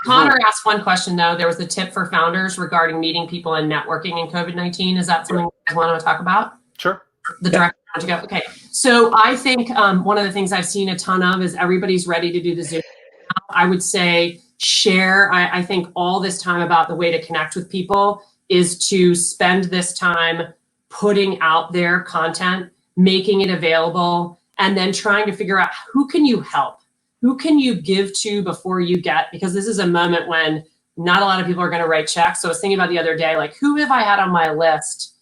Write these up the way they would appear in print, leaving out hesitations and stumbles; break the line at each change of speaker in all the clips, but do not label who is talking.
Connor asked one question though. There was a tip for founders regarding meeting people and networking in COVID-19. Is that something you guys want to talk about?
Sure.
The direction to go. Okay. So I think one of the things I've seen a ton of is everybody's ready to do the Zoom. I would say share. I think all this time about the way to connect with people is to spend this time putting out their content, making it available, and then trying to figure out who can you help? Who can you give to before you get, because this is a moment when not a lot of people are going to write checks. So I was thinking about the other day, like, who have I had on my list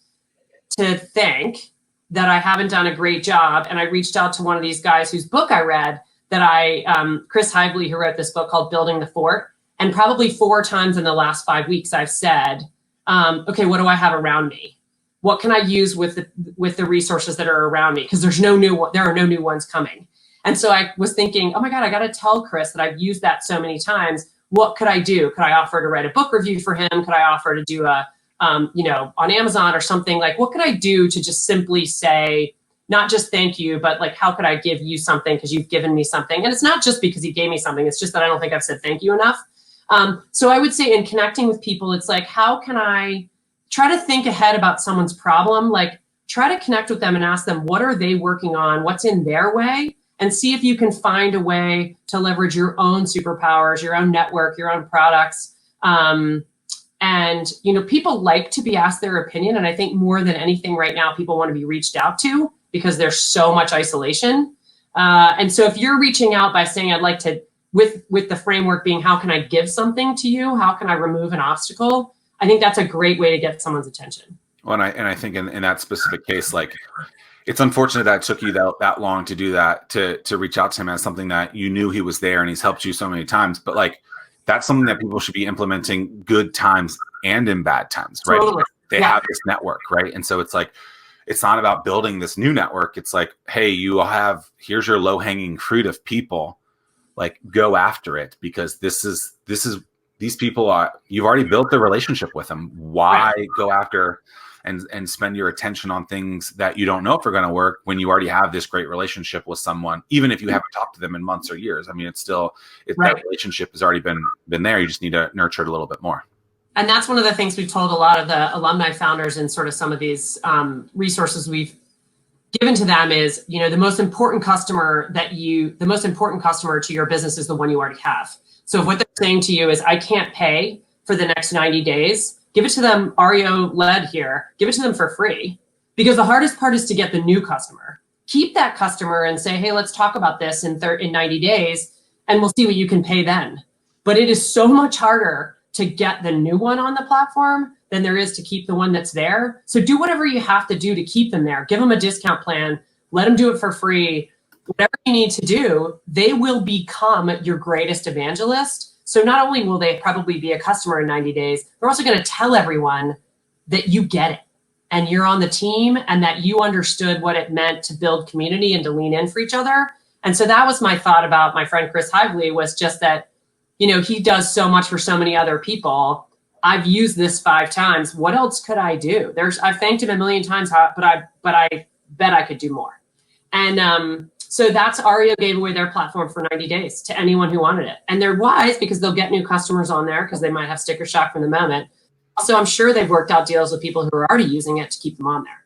to thank that I haven't done a great job? And I reached out to one of these guys whose book I read that Chris Hively, who wrote this book called Building the Fort. And probably 4 times in the last 5 weeks, I've said, okay, what do I have around me? What can I use with the resources that are around me? Because there are no new ones coming. And so I was thinking, oh my God, I got to tell Chris that I've used that so many times. What could I do? Could I offer to write a book review for him? Could I offer to do a, on Amazon or something? Like, what could I do to just simply say, not just thank you, but like, how could I give you something because you've given me something? And it's not just because he gave me something. It's just that I don't think I've said thank you enough. So I would say in connecting with people, it's like, how can I try to think ahead about someone's problem? Like, try to connect with them and ask them, what are they working on? What's in their way? And see if you can find a way to leverage your own superpowers, your own network, your own products. And, people like to be asked their opinion. And I think more than anything right now, people want to be reached out to because there's so much isolation. And so if you're reaching out by saying, I'd like to, with the framework being, how can I give something to you? How can I remove an obstacle? I think that's a great way to get someone's attention.
Well, and I think in that specific case, like, it's unfortunate that it took you that long to do that, to reach out to him as something that you knew he was there and he's helped you so many times. But like, that's something that people should be implementing good times and in bad times, right?
Totally.
They have this network, right? And so it's like, it's not about building this new network. It's like, hey, here's your low hanging fruit of people, like, go after it, because these people you've already built the relationship with them. Why go after and spend your attention on things that you don't know if are going to work when you already have this great relationship with someone, even if you haven't talked to them in months or years? I mean, that relationship has already been there. You just need to nurture it a little bit more.
And that's one of the things we've told a lot of the alumni founders and sort of some of these resources we've given to them is, the most important customer to your business is the one you already have. So if what they're saying to you is, I can't pay for the next 90 days, give it to them, Ario led here, give it to them for free. Because the hardest part is to get the new customer. Keep that customer and say, hey, let's talk about this in 90 days, and we'll see what you can pay then. But it is so much harder to get the new one on the platform than there is to keep the one that's there. So do whatever you have to do to keep them there. Give them a discount plan, let them do it for free. Whatever you need to do, they will become your greatest evangelist. So not only will they probably be a customer in 90 days, they're also going to tell everyone that you get it and you're on the team and that you understood what it meant to build community and to lean in for each other. And so that was my thought about my friend Chris Hively, was just that, he does so much for so many other people. I've used this 5 times. What else could I do? I've thanked him a million times, but I bet I could do more. And so that's Ario gave away their platform for 90 days to anyone who wanted it. And they're wise because they'll get new customers on there because they might have sticker shock from the moment. Also, I'm sure they've worked out deals with people who are already using it to keep them on there.